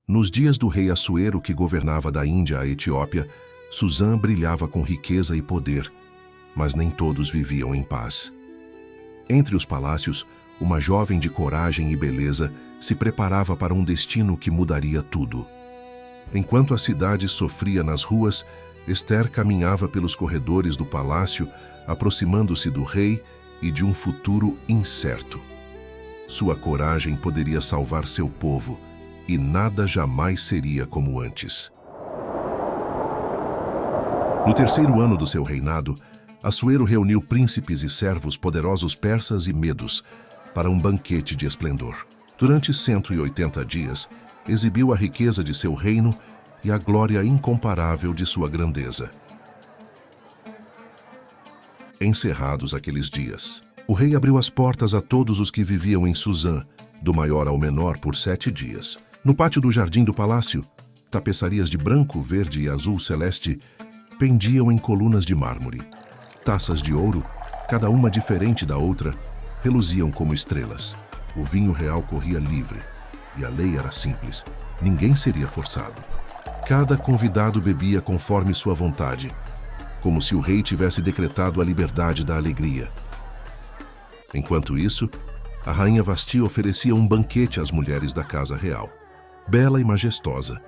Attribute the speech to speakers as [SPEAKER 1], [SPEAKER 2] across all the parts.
[SPEAKER 1] Nos dias do rei Assuero, que governava da Índia à Etiópia, Susã brilhava com riqueza e poder, mas nem todos viviam em paz. Entre os palácios, uma jovem de coragem e beleza se preparava para um destino que mudaria tudo. Enquanto a cidade sofria nas ruas, Ester caminhava pelos corredores do palácio, aproximando-se do rei e de um futuro incerto. Sua coragem poderia salvar seu povo, e nada jamais seria como antes. No terceiro ano do seu reinado, Assuero reuniu príncipes e servos poderosos persas e medos para um banquete de esplendor. Durante 180 dias, exibiu a riqueza de seu reino e a glória incomparável de sua grandeza. Encerrados aqueles dias, o rei abriu as portas a todos os que viviam em Susã, do maior ao menor, por 7 dias. No pátio do jardim do palácio, tapeçarias de branco, verde e azul celeste pendiam em colunas de mármore. Taças de ouro, cada uma diferente da outra, reluziam como estrelas. O vinho real corria livre, e a lei era simples. Ninguém seria forçado. Cada convidado bebia conforme sua vontade, como se o rei tivesse decretado a liberdade da alegria. Enquanto isso, a rainha Vasti oferecia um banquete às mulheres da casa real. Bela e majestosa,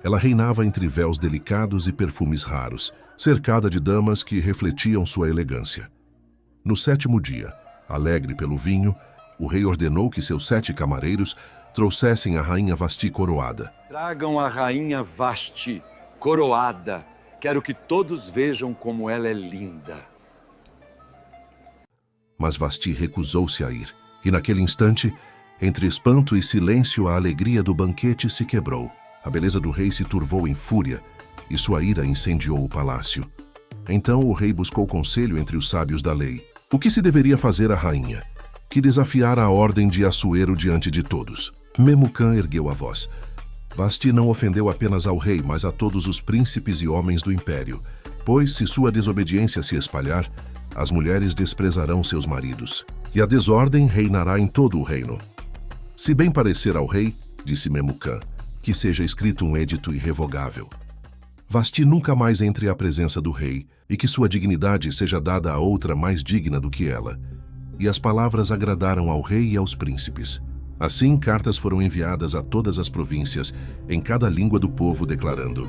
[SPEAKER 1] ela reinava entre véus delicados e perfumes raros, cercada de damas que refletiam sua elegância. No 7º dia, alegre pelo vinho, o rei ordenou que seus 7 camareiros trouxessem a rainha Vasti coroada.
[SPEAKER 2] Tragam a rainha Vasti coroada. Quero que todos vejam como ela é linda.
[SPEAKER 1] Mas Vasti recusou-se a ir, e naquele instante, entre espanto e silêncio, a alegria do banquete se quebrou. A beleza do rei se turvou em fúria, e sua ira incendiou o palácio. Então o rei buscou conselho entre os sábios da lei. O que se deveria fazer à rainha, que desafiara a ordem de Assuero diante de todos? Memucã ergueu a voz. Vasti não ofendeu apenas ao rei, mas a todos os príncipes e homens do império, pois, se sua desobediência se espalhar, as mulheres desprezarão seus maridos, e a desordem reinará em todo o reino. Se bem parecer ao rei, disse Memucã, que seja escrito um edito irrevogável. Vasti nunca mais entre à presença do rei, e que sua dignidade seja dada a outra mais digna do que ela. E as palavras agradaram ao rei e aos príncipes. Assim, cartas foram enviadas a todas as províncias, em cada língua do povo, declarando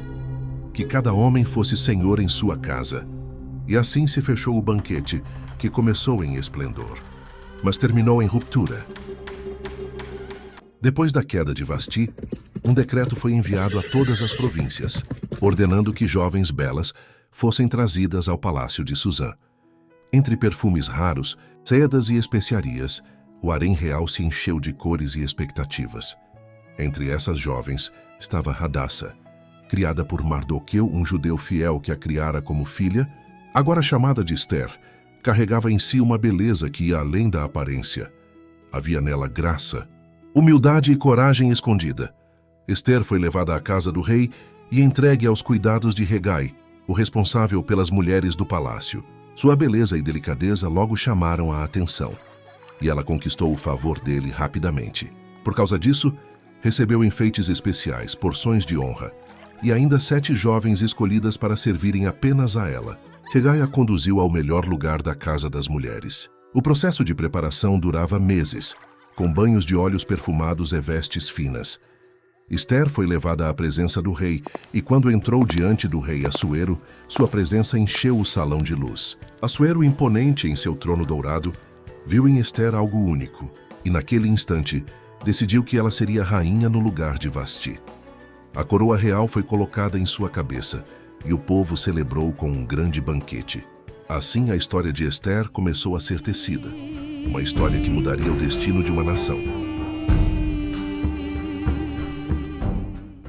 [SPEAKER 1] que cada homem fosse senhor em sua casa. E assim se fechou o banquete, que começou em esplendor, mas terminou em ruptura. Depois da queda de Vasti, um decreto foi enviado a todas as províncias, ordenando que jovens belas fossem trazidas ao palácio de Susã. Entre perfumes raros, sedas e especiarias, o harém real se encheu de cores e expectativas. Entre essas jovens estava Hadassa, criada por Mardoqueu, um judeu fiel que a criara como filha. Agora chamada de Ester, carregava em si uma beleza que ia além da aparência. Havia nela graça, humildade e coragem escondida. Ester foi levada à casa do rei e entregue aos cuidados de Hegai, o responsável pelas mulheres do palácio. Sua beleza e delicadeza logo chamaram a atenção, e ela conquistou o favor dele rapidamente. Por causa disso, recebeu enfeites especiais, porções de honra, e ainda 7 jovens escolhidas para servirem apenas a ela. Hegai a conduziu ao melhor lugar da casa das mulheres. O processo de preparação durava meses, com banhos de óleos perfumados e vestes finas. Ester foi levada à presença do rei, e quando entrou diante do rei Assuero, sua presença encheu o salão de luz. Assuero, imponente em seu trono dourado, viu em Ester algo único, e naquele instante, decidiu que ela seria rainha no lugar de Vasti. A coroa real foi colocada em sua cabeça, e o povo celebrou com um grande banquete. Assim, a história de Ester começou a ser tecida, uma história que mudaria o destino de uma nação.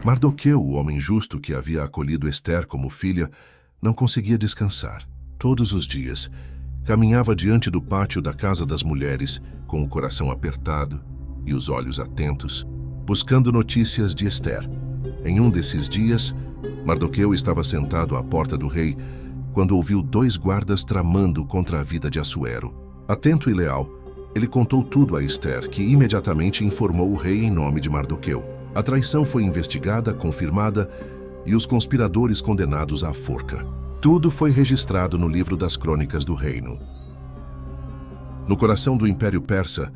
[SPEAKER 1] Mardoqueu, o homem justo que havia acolhido Ester como filha, não conseguia descansar. Todos os dias, caminhava diante do pátio da casa das mulheres, com o coração apertado e os olhos atentos, buscando notícias de Ester. Em um desses dias, Mardoqueu estava sentado à porta do rei, quando ouviu 2 guardas tramando contra a vida de Assuero. Atento e leal, ele contou tudo a Ester, que imediatamente informou o rei em nome de Mardoqueu. A traição foi investigada, confirmada e os conspiradores condenados à forca. Tudo foi registrado no livro das crônicas do reino. No coração do Império Persa,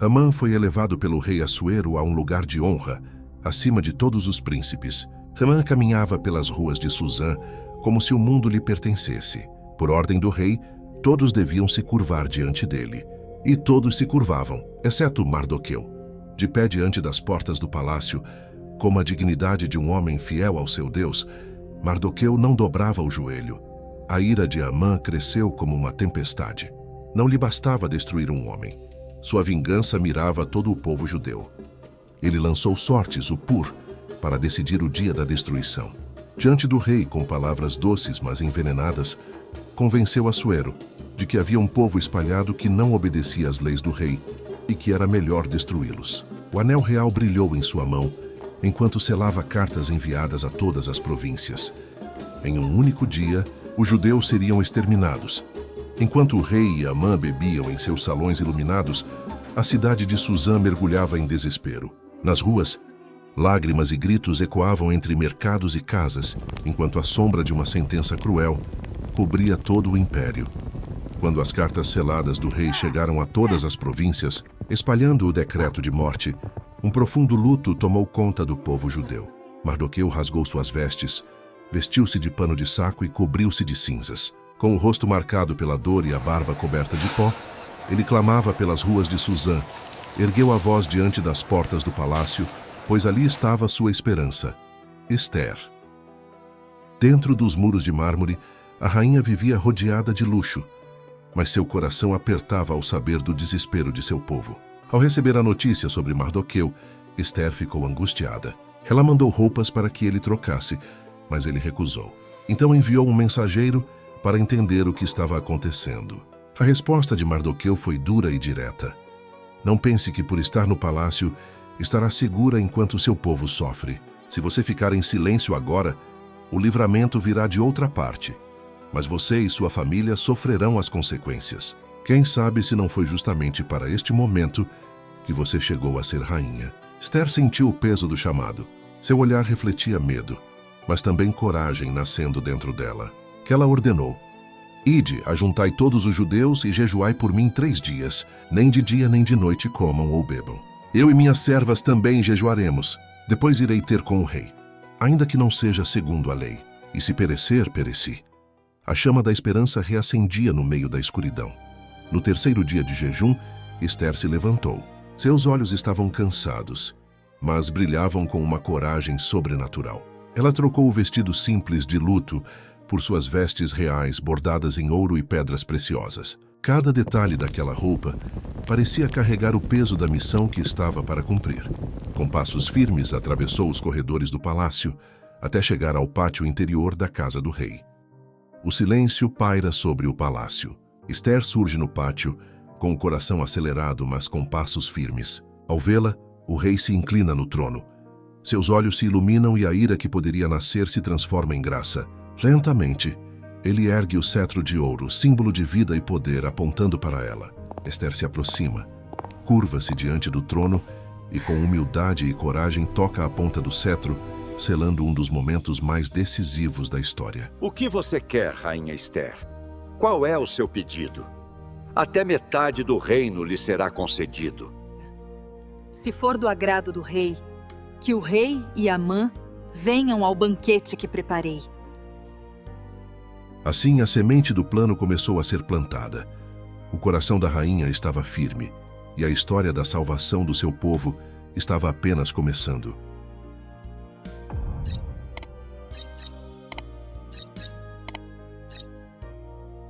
[SPEAKER 1] Amã foi elevado pelo rei Assuero a um lugar de honra, acima de todos os príncipes. Amã caminhava pelas ruas de Suzã como se o mundo lhe pertencesse. Por ordem do rei, todos deviam se curvar diante dele. E todos se curvavam, exceto Mardoqueu. De pé diante das portas do palácio, com a dignidade de um homem fiel ao seu Deus, Mardoqueu não dobrava o joelho. A ira de Amã cresceu como uma tempestade. Não lhe bastava destruir um homem. Sua vingança mirava todo o povo judeu. Ele lançou sortes, o Pur, para decidir o dia da destruição. Diante do rei, com palavras doces, mas envenenadas, convenceu Assuero de que havia um povo espalhado que não obedecia às leis do rei e que era melhor destruí-los. O anel real brilhou em sua mão, enquanto selava cartas enviadas a todas as províncias. Em um único dia, os judeus seriam exterminados. Enquanto o rei e Amã bebiam em seus salões iluminados, a cidade de Suzã mergulhava em desespero. Nas ruas, lágrimas e gritos ecoavam entre mercados e casas, enquanto a sombra de uma sentença cruel cobria todo o império. Quando as cartas seladas do rei chegaram a todas as províncias, espalhando o decreto de morte, um profundo luto tomou conta do povo judeu. Mardoqueu rasgou suas vestes, vestiu-se de pano de saco e cobriu-se de cinzas. Com o rosto marcado pela dor e a barba coberta de pó, ele clamava pelas ruas de Suzã, ergueu a voz diante das portas do palácio, pois ali estava sua esperança, Ester. Dentro dos muros de mármore, a rainha vivia rodeada de luxo, mas seu coração apertava ao saber do desespero de seu povo. Ao receber a notícia sobre Mardoqueu, Ester ficou angustiada. Ela mandou roupas para que ele trocasse, mas ele recusou. Então enviou um mensageiro para entender o que estava acontecendo. A resposta de Mardoqueu foi dura e direta. Não pense que por estar no palácio estará segura enquanto seu povo sofre. Se você ficar em silêncio agora, o livramento virá de outra parte. Mas você e sua família sofrerão as consequências. Quem sabe se não foi justamente para este momento que você chegou a ser rainha. Ester sentiu o peso do chamado. Seu olhar refletia medo, mas também coragem nascendo dentro dela. Que ela ordenou: Ide, ajuntai todos os judeus e jejuai por mim 3 dias. Nem de dia nem de noite comam ou bebam. Eu e minhas servas também jejuaremos. Depois irei ter com o rei, ainda que não seja segundo a lei. E se perecer, pereci. A chama da esperança reacendia no meio da escuridão. No 3º dia de jejum, Ester se levantou. Seus olhos estavam cansados, mas brilhavam com uma coragem sobrenatural. Ela trocou o vestido simples de luto por suas vestes reais bordadas em ouro e pedras preciosas. Cada detalhe daquela roupa parecia carregar o peso da missão que estava para cumprir. Com passos firmes, atravessou os corredores do palácio até chegar ao pátio interior da casa do rei. O silêncio paira sobre o palácio. Ester surge no pátio, com o coração acelerado, mas com passos firmes. Ao vê-la, o rei se inclina no trono. Seus olhos se iluminam e a ira que poderia nascer se transforma em graça. Lentamente, ele ergue o cetro de ouro, símbolo de vida e poder, apontando para ela. Ester se aproxima, curva-se diante do trono e, com humildade e coragem, toca a ponta do cetro, selando um dos momentos mais decisivos da história.
[SPEAKER 2] O que você quer, Rainha Ester? Qual é o seu pedido? Até metade do reino lhe será concedido.
[SPEAKER 3] Se for do agrado do rei, que o rei e Amã venham ao banquete que preparei.
[SPEAKER 1] Assim, a semente do plano começou a ser plantada. O coração da rainha estava firme, e a história da salvação do seu povo estava apenas começando.